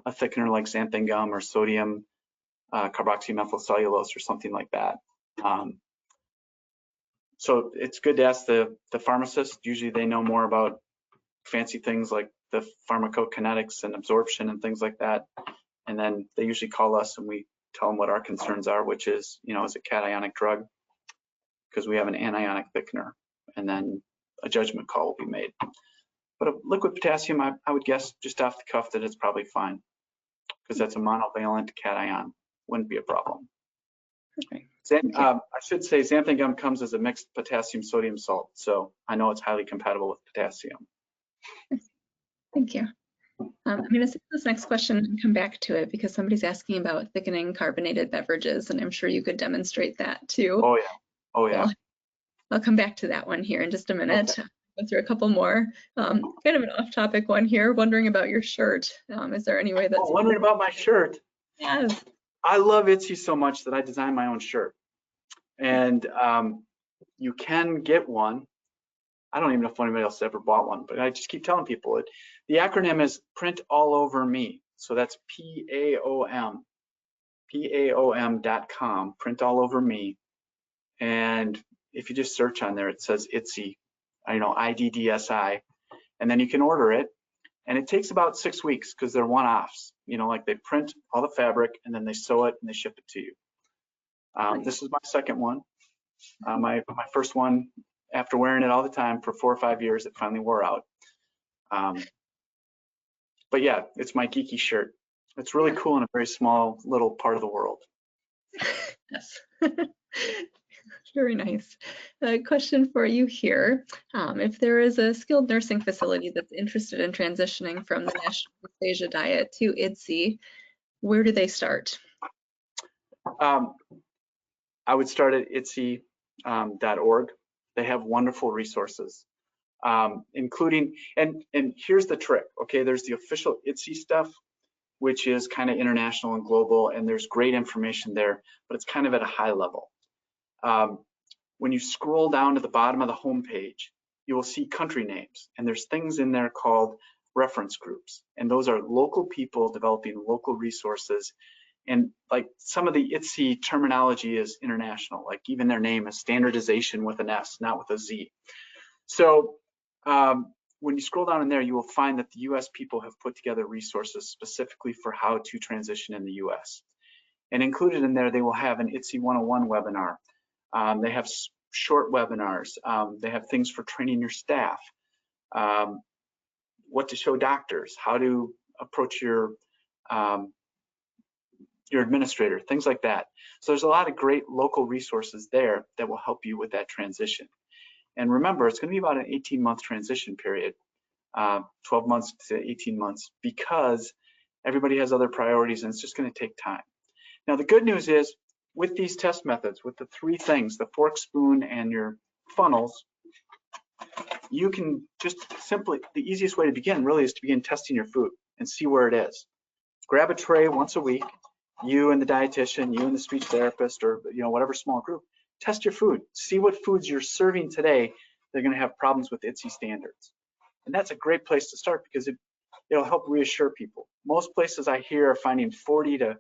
a thickener like xanthan gum or sodium carboxymethylcellulose or something like that. So it's good to ask the pharmacist. Usually they know more about fancy things like the pharmacokinetics and absorption and things like that. And then they usually call us and we tell them what our concerns are, which is, you know, is it cationic drug? Because we have an anionic thickener, and then a judgment call will be made. But a liquid potassium, I would guess just off the cuff that it's probably fine, because that's a monovalent cation. Wouldn't be a problem. Okay. I should say xanthan gum comes as a mixed potassium sodium salt, so I know it's highly compatible with potassium. Thank you. I'm going to skip this next question and come back to it because somebody's asking about thickening carbonated beverages, and I'm sure you could demonstrate that too. Oh yeah, oh yeah. I'll come back to that one here in just a minute. Okay. Go through a couple more. Kind of an off-topic one here. Wondering about your shirt. Is there any way that? Oh, wondering about my shirt. Yes. I love IDDSI so much that I designed my own shirt, and you can get one. I don't even know if anybody else ever bought one, but I just keep telling people it. The acronym is Print All Over Me. So that's PAOM.com, Print All Over Me. And if you just search on there, it says IDDSI, you know, IDDSI, and then you can order it. And it takes about 6 weeks because they're one-offs. You know, like they print all the fabric and then they sew it and they ship it to you. This is my second one. My first one, after wearing it all the time for 4 or 5 years, it finally wore out. But yeah, it's my geeky shirt. It's really cool in a very small little part of the world. Yes. Very nice. A question for you here. If there is a skilled nursing facility that's interested in transitioning from the National Dysphagia diet to IDDSI, where do they start? I would start at IDDSI.org. They have wonderful resources, including, and here's the trick, okay? There's the official IDDSI stuff, which is kind of international and global, and there's great information there, but it's kind of at a high level. When you scroll down to the bottom of the homepage, you will see country names, and there's things in there called reference groups, and those are local people developing local resources. And like some of the IDDSI terminology is international, like even their name is Standardisation with an S, not with a Z. So when you scroll down in there, you will find that the US people have put together resources specifically for how to transition in the US. And included in there, they will have an IDDSI 101 webinar. They have short webinars. They have things for training your staff, what to show doctors, how to approach your your administrator, things like that. So there's a lot of great local resources there that will help you with that transition. And remember, it's going to be about an 18-month transition period, 12 months to 18 months, because everybody has other priorities and it's just going to take time. Now, the good news is with these test methods, with the three things, the fork, spoon, and your funnels, you can just simply, the easiest way to begin really is to begin testing your food and see where it is. Grab a tray once a week, you and the dietitian, you and the speech therapist, or whatever small group, test your food. See what foods you're serving today that are going to have problems with IDDSI standards. And that's a great place to start because it'll help reassure people. Most places I hear are finding 40 to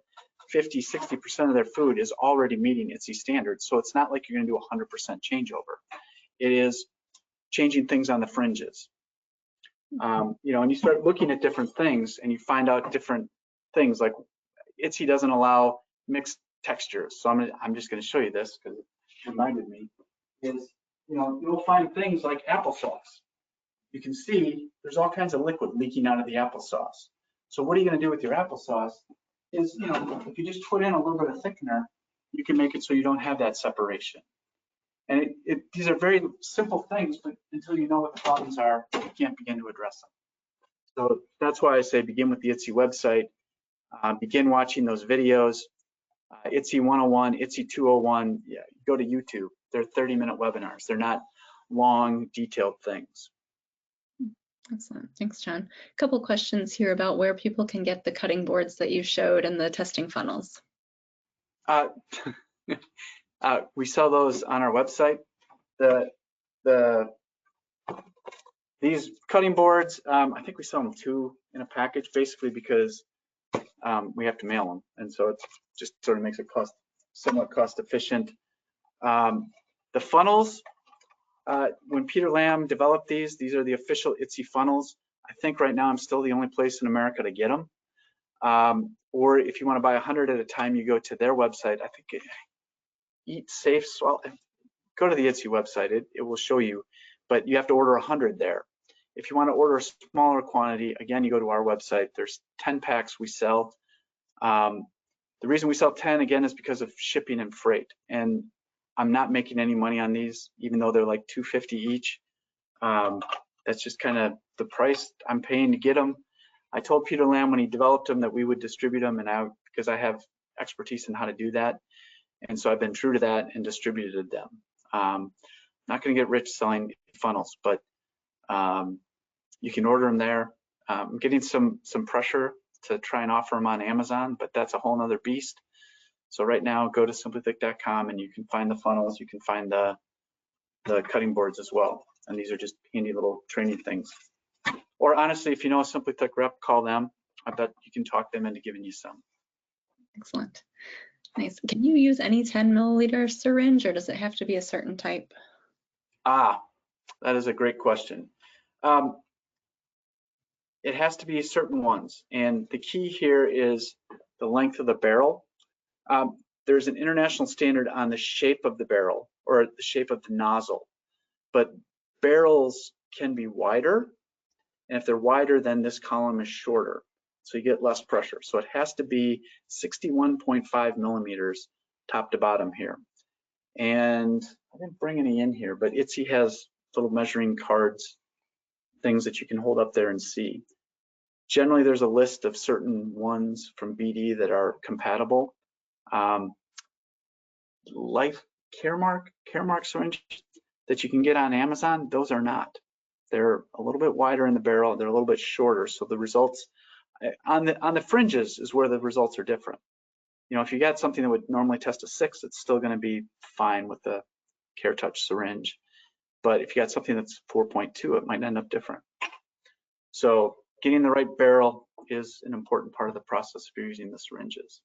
50, 60% of their food is already meeting IDDSI standards. So it's not like you're going to do a 100% changeover. It is changing things on the fringes. And you start looking at different things and you find out different things, like IDDSI doesn't allow mixed textures. So I'm just going to show you this because it reminded me. You'll find things like applesauce. You can see there's all kinds of liquid leaking out of the applesauce. So what are you going to do with your applesauce is, if you just put in a little bit of thickener, you can make it so you don't have that separation. And these are very simple things, but until you know what the problems are, you can't begin to address them. So that's why I say begin with the IDDSI website, begin watching those videos, IDDSI 101, IDDSI 201, go to YouTube. They're 30-minute webinars. They're not long, detailed things. Excellent. Thanks, John. A couple questions here about where people can get the cutting boards that you showed and the testing funnels. We sell those on our website. These cutting boards, I think we sell them 2 in a package, basically because we have to mail them, and so it just sort of makes it somewhat cost efficient. The funnels, when Peter Lamb developed these are the official IDDSI funnels. I think right now I'm still the only place in America to get them. Or if you want to buy 100 at a time, you go to their website. I think Eat Safe Swallow. Go to the IDDSI website. It will show you, but you have to order 100 there. If you want to order a smaller quantity, again, you go to our website. There's 10 packs we sell. The reason we sell 10 again is because of shipping and freight. And I'm not making any money on these, even though they're like $2.50 each. That's just kind of the price I'm paying to get them. I told Peter Lamb when he developed them that we would distribute them, and because I have expertise in how to do that. And so I've been true to that and distributed them. Not going to get rich selling funnels, but you can order them there. I'm getting some pressure to try and offer them on Amazon, but that's a whole nother beast. So right now, go to SimplyThick.com and you can find the funnels. You can find the cutting boards as well. And these are just handy little training things. Or honestly, if you know a SimplyThick rep, call them. I bet you can talk them into giving you some. Excellent. Nice. Can you use any 10 milliliter syringe, or does it have to be a certain type? That is a great question. It has to be certain ones. And the key here is the length of the barrel. There's an international standard on the shape of the barrel or the shape of the nozzle, but barrels can be wider. And if they're wider, then this column is shorter. So you get less pressure. So it has to be 61.5 millimeters top to bottom here. And I didn't bring any in here, but IDDSI has little measuring cards, things that you can hold up there and see. Generally, there's a list of certain ones from BD that are compatible. Like Caremark syringe that you can get on Amazon, those are not. They're a little bit wider in the barrel. They're a little bit shorter. So the results on the fringes is where the results are different. If you got something that would normally test a 6, it's still going to be fine with the CareTouch syringe. But if you got something that's 4.2, it might end up different. So getting the right barrel is an important part of the process if you're using the syringes.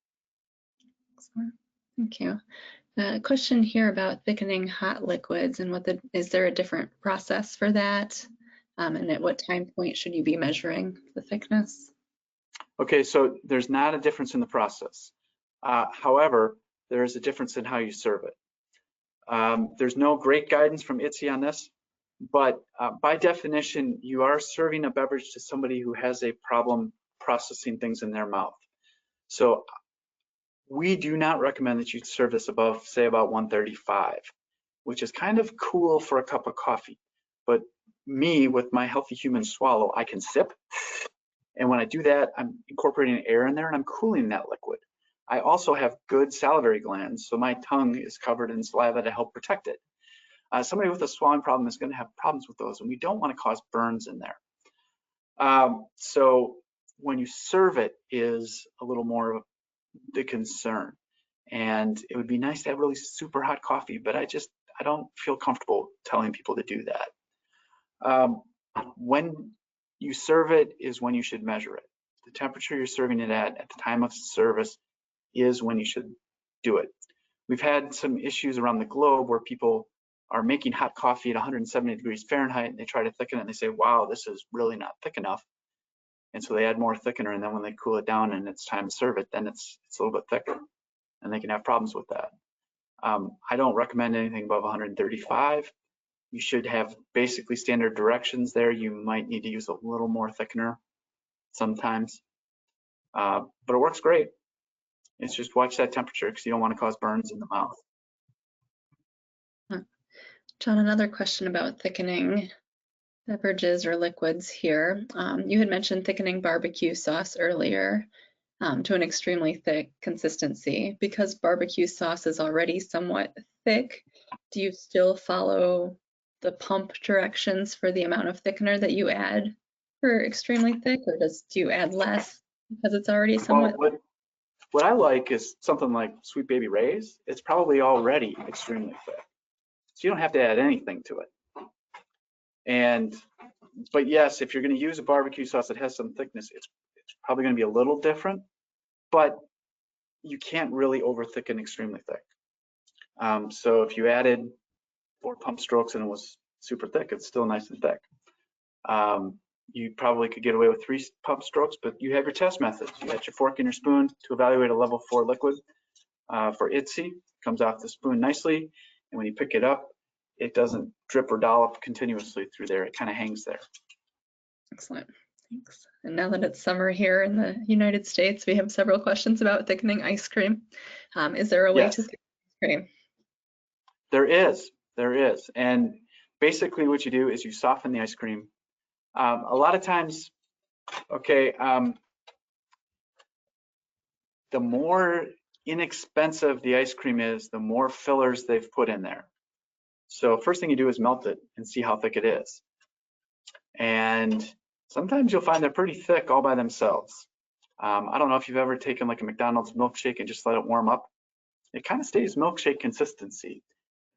Excellent. Thank you. A question here about thickening hot liquids and is there a different process for that? And at what time point should you be measuring the thickness? Okay, so there's not a difference in the process. However, there is a difference in how you serve it. There's no great guidance from IDDSI on this, but by definition, you are serving a beverage to somebody who has a problem processing things in their mouth. So we do not recommend that you serve this above, say, about 135, which is kind of cool for a cup of coffee. But me, with my healthy human swallow, I can sip. And when I do that, I'm incorporating air in there and I'm cooling that liquid. I also have good salivary glands, so my tongue is covered in saliva to help protect it. Somebody with a swallowing problem is going to have problems with those, and we don't want to cause burns in there. So when you serve it is a little more of the concern. And it would be nice to have really super hot coffee, but I don't feel comfortable telling people to do that. When you serve it is when you should measure it. The temperature you're serving it at the time of service is when you should do it. We've had some issues around the globe where people are making hot coffee at 170 degrees Fahrenheit and they try to thicken it and they say, wow, this is really not thick enough. And so they add more thickener, and then when they cool it down and it's time to serve it, then it's a little bit thicker, and they can have problems with that. I don't recommend anything above 135. You should have basically standard directions there. You might need to use a little more thickener sometimes, but it works great. It's just watch that temperature because you don't want to cause burns in the mouth. John, another question about thickening beverages or liquids here. You had mentioned thickening barbecue sauce earlier to an extremely thick consistency. Because barbecue sauce is already somewhat thick, do you still follow the pump directions for the amount of thickener that you add for extremely thick, or do you add less because it's already somewhat? Well, what I like is something like Sweet Baby Ray's. It's probably already extremely thick, so you don't have to add anything to it. But yes, if you're going to use a barbecue sauce that has some thickness, it's probably going to be a little different, but you can't really over thicken extremely thick. So if you added 4 pump strokes and it was super thick, it's still nice and thick. You probably could get away with 3 pump strokes, but you have your test methods. You got your fork and your spoon to evaluate a level 4 liquid. For IDDSI, comes off the spoon nicely, and when you pick it up, it doesn't drip or dollop continuously through there. It kind of hangs there. Excellent, thanks. And now that it's summer here in the United States, we have several questions about thickening ice cream. Is there a way to thicken ice cream? There is. And basically what you do is you soften the ice cream. A lot of times, the more inexpensive the ice cream is, the more fillers they've put in there. So first thing you do is melt it and see how thick it is. And sometimes you'll find they're pretty thick all by themselves. I don't know if you've ever taken like a McDonald's milkshake and just let it warm up. It kind of stays milkshake consistency.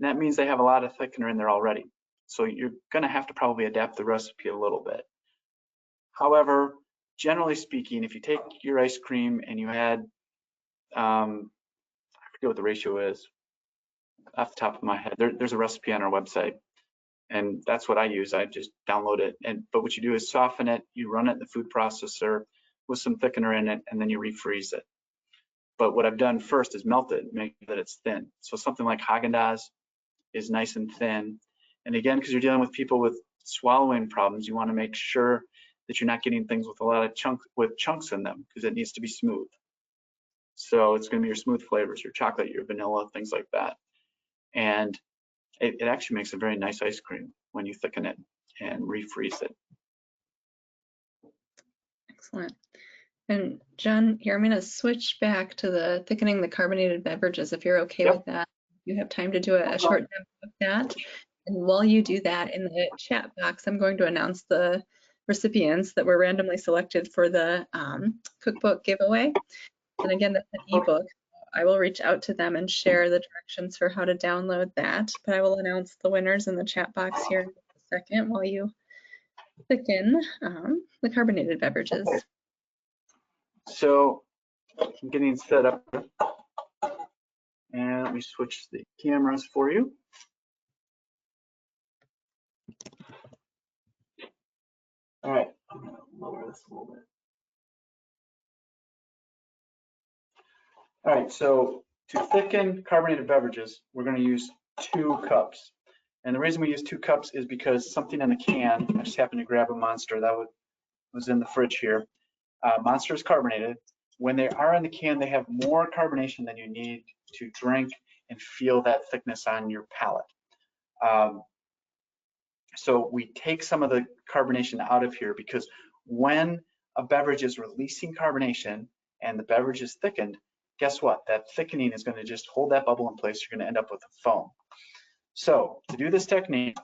And that means they have a lot of thickener in there already. So you're going to have to probably adapt the recipe a little bit. However, generally speaking, if you take your ice cream and you add, I forget what the ratio is off the top of my head. There's a recipe on our website, and that's what I use. I just download it. But what you do is soften it. You run it in the food processor with some thickener in it, and then you refreeze it. But what I've done first is melt it, make that it's thin. So something like Haagen-Dazs is nice and thin. And again, because you're dealing with people with swallowing problems, you want to make sure that you're not getting things with a lot of chunks in them, because it needs to be smooth. So it's going to be your smooth flavors, your chocolate, your vanilla, things like that. And it actually makes a very nice ice cream when you thicken it and refreeze it. Excellent. And John, here I'm going to switch back to the thickening the carbonated beverages, if you're okay with that. You have time to do a short demo of that. And while you do that, in the chat box, I'm going to announce the recipients that were randomly selected for the cookbook giveaway. And again, that's an ebook. I will reach out to them and share the directions for how to download that. But I will announce the winners in the chat box here in a second while you thicken the carbonated beverages. So I'm getting set up, and let me switch the cameras for you. All right, I'm gonna lower this a little bit. All right, so to thicken carbonated beverages, we're going to use 2 cups. And the reason we use 2 cups is because something in the can, I just happened to grab a Monster that was in the fridge here. Monster is carbonated. when they are in the can, they have more carbonation than you need to drink and feel that thickness on your palate. So we take some of the carbonation out of here, because when a beverage is releasing carbonation and the beverage is thickened, guess what? That thickening is going to just hold that bubble in place. You're going to end up with a foam. So to do this technique,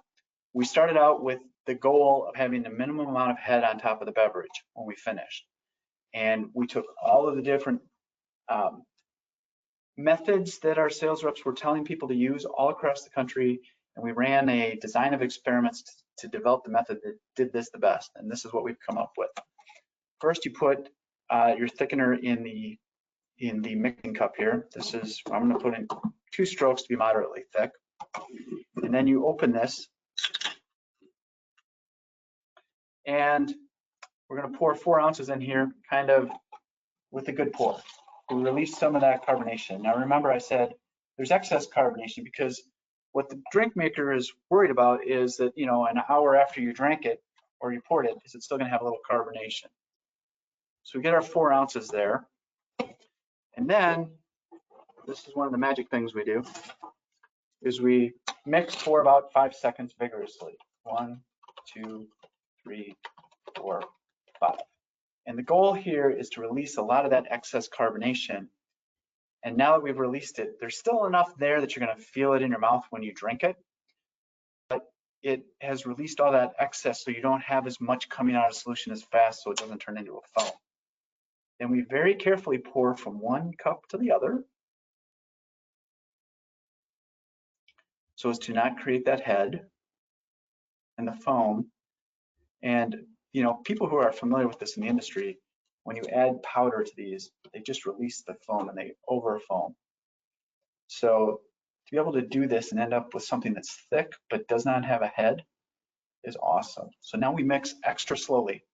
we started out with the goal of having the minimum amount of head on top of the beverage when we finished. And we took all of the different methods that our sales reps were telling people to use all across the country, and we ran a design of experiments to develop the method that did this the best. And this is what we've come up with. First, you put your thickener in the mixing cup here. This is, I'm going to put in 2 strokes to be moderately thick. And then you open this, and we're going to pour 4 ounces in here, kind of with a good pour. We release some of that carbonation. Now remember, I said there's excess carbonation, because what the drink maker is worried about is that, you know, an hour after you drank it or you poured it, is it still going to have a little carbonation? So we get our 4 ounces there. And then this is one of the magic things we do, is we mix for about 5 seconds vigorously. 1, 2, 3, 4, 5. And the goal here is to release a lot of that excess carbonation. And now that we've released it, there's still enough there that you're going to feel it in your mouth when you drink it. But it has released all that excess, so you don't have as much coming out of solution as fast, so it doesn't turn into a foam. Then we very carefully pour from one cup to the other, so as to not create that head and the foam. And you know, people who are familiar with this in the industry, when you add powder to these, they just release the foam and they over foam. So to be able to do this and end up with something that's thick but does not have a head is awesome. So now we mix extra slowly.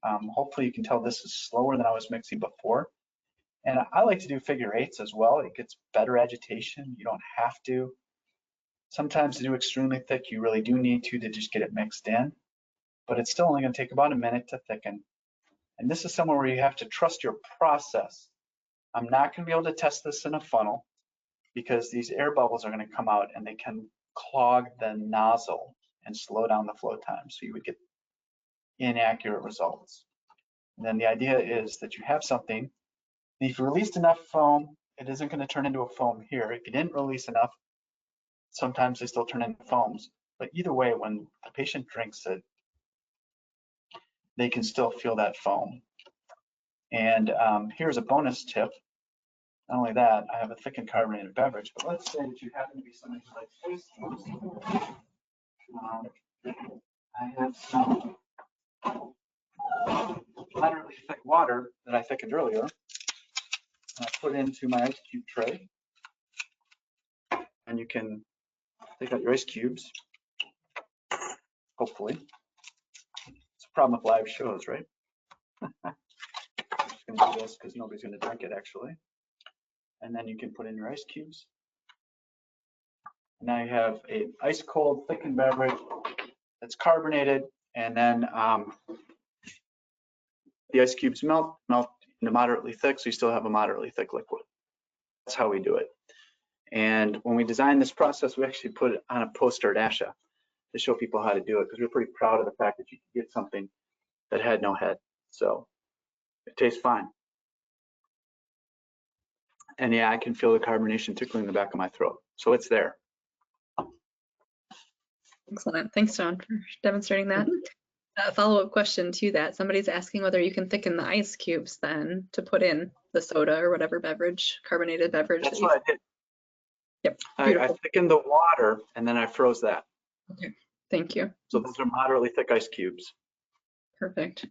Hopefully you can tell this is slower than I was mixing before. And I like to do figure 8s as well. It gets better agitation. You don't have to. Sometimes to do extremely thick, you really do need to just get it mixed in. But it's still only going to take about a minute to thicken. And this is somewhere where you have to trust your process. I'm not going to be able to test this in a funnel, because these air bubbles are going to come out and they can clog the nozzle and slow down the flow time. So you would get inaccurate results. And then the idea is that you have something, and if you released enough foam, it isn't going to turn into a foam here. If you didn't release enough, sometimes they still turn into foams. But either way, when the patient drinks it, they can still feel that foam. And here's a bonus tip. Not only that, I have a thickened carbonated beverage, but let's say that you happen to be somebody who likes ice cubes. I have some moderately thick water that I thickened earlier. I put into my ice cube tray, and you can take out your ice cubes, hopefully. It's a problem with live shows, right? I'm just going to do this because nobody's going to drink it, actually. And then you can put in your ice cubes. Now you have an ice cold thickened beverage that's carbonated, and then the ice cubes melt into moderately thick, so you still have a moderately thick liquid. That's how we do it. And when we designed this process, we actually put it on a poster at ASHA to show people how to do it, because we're pretty proud of the fact that you could get something that had no head. So it tastes fine. And yeah, I can feel the carbonation tickling the back of my throat. So it's there. Excellent. Thanks, John, for demonstrating that. A follow-up question to that. Somebody's asking whether you can thicken the ice cubes then to put in the soda or whatever beverage, carbonated beverage. That's what I did. Yep. I thickened the water and then I froze that. Okay. Thank you. So those are moderately thick ice cubes. Perfect.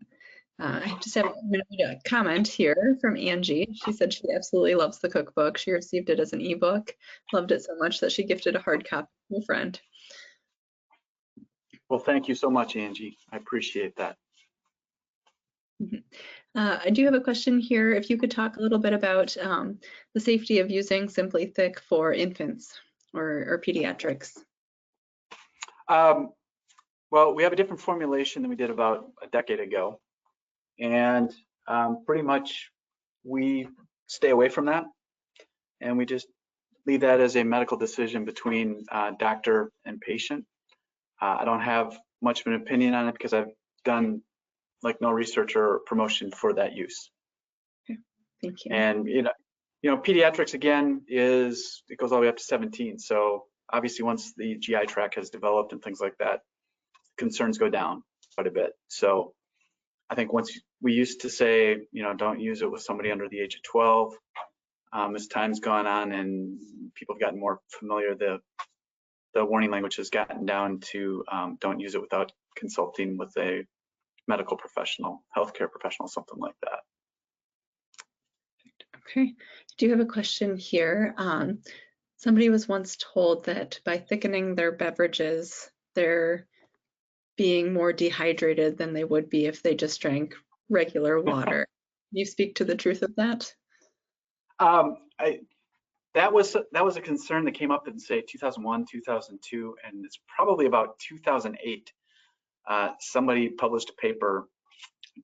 I just have a comment here from Angie. She said she absolutely loves the cookbook. She received it as an ebook, loved it so much that she gifted a hard copy to a friend. Well, thank you so much, Angie. I appreciate that. I do have a question here. If you could talk a little bit about the safety of using SimplyThick for infants or pediatrics. Well, we have a different formulation than we did about a decade ago. And pretty much we stay away from that, and we just leave that as a medical decision between doctor and patient. I don't have much of an opinion on it because I've done like no research or promotion for that use. Okay, thank you. And pediatrics again it goes all the way up to 17. So obviously once the GI tract has developed and things like that, concerns go down quite a bit. So I think once we used to say, don't use it with somebody under the age of 12. As time's gone on and people have gotten more familiar, the warning language has gotten down to don't use it without consulting with a medical professional, healthcare professional, something like that. Okay, I do have a question here. Somebody was once told that by thickening their beverages, they're being more dehydrated than they would be if they just drank regular water. Can you speak to the truth of that? That was a concern that came up in, say, 2001, 2002, and it's probably about 2008. Somebody published a paper,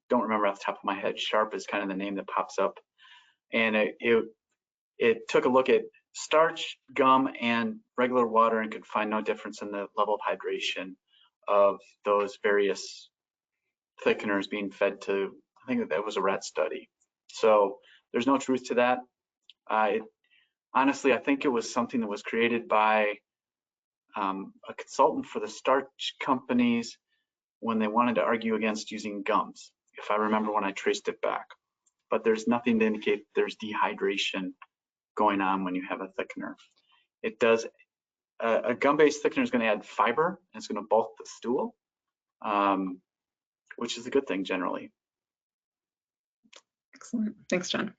don't remember off the top of my head, Sharp is kind of the name that pops up, and it took a look at starch, gum, and regular water and could find no difference in the level of hydration of those various thickeners being fed to, I think that was a rat study. So there's no truth to that. Honestly, I think it was something that was created by a consultant for the starch companies when they wanted to argue against using gums, if I remember when I traced it back. But there's nothing to indicate there's dehydration going on when you have a thickener. It does, a gum-based thickener is going to add fiber, and it's going to bulk the stool, which is a good thing generally. Excellent, thanks, John.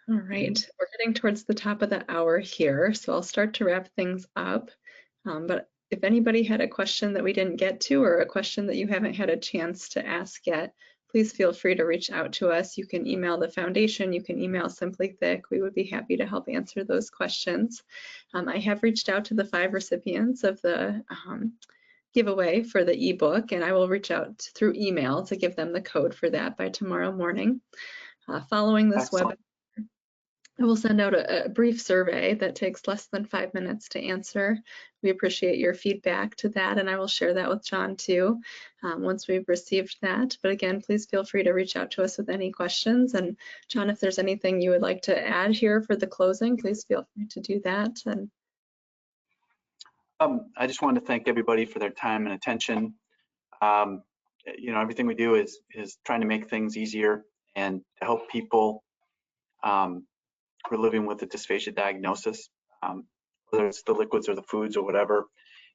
All right, we're getting towards the top of the hour here, so I'll start to wrap things up. But if anybody had a question that we didn't get to or a question that you haven't had a chance to ask yet, please feel free to reach out to us. You can email the foundation, you can email SimplyThick. We would be happy to help answer those questions. I have reached out to the 5 recipients of the giveaway for the ebook, and I will reach out through email to give them the code for that by tomorrow morning. Following this webinar, I will send out a brief survey that takes less than 5 minutes to answer. We appreciate your feedback to that, and I will share that with John too once we've received that. But again, please feel free to reach out to us with any questions. And John, if there's anything you would like to add here for the closing, please feel free to do that. And I just wanted to thank everybody for their time and attention. Everything we do is trying to make things easier and to help people who are living with a dysphagia diagnosis, whether it's the liquids or the foods or whatever.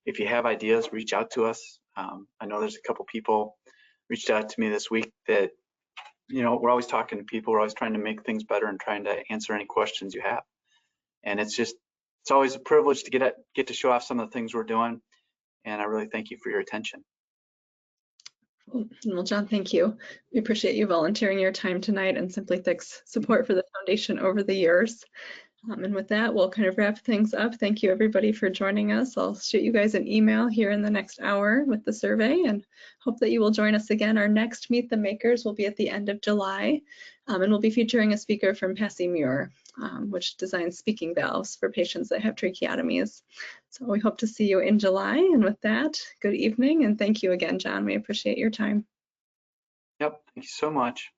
If you have ideas, reach out to us. I know there's a couple people reached out to me this week that, we're always talking to people, we're always trying to make things better and trying to answer any questions you have. And it's always a privilege to get to show off some of the things we're doing. And I really thank you for your attention. Well, John, thank you. We appreciate you volunteering your time tonight and SimplyThick's support for the foundation over the years. And with that, we'll kind of wrap things up. Thank you, everybody, for joining us. I'll shoot you guys an email here in the next hour with the survey and hope that you will join us again. Our next Meet the Makers will be at the end of July, and we'll be featuring a speaker from Passy Muir, which designs speaking valves for patients that have tracheotomies. So we hope to see you in July. And with that, good evening, and thank you again, John. We appreciate your time. Yep, thank you so much.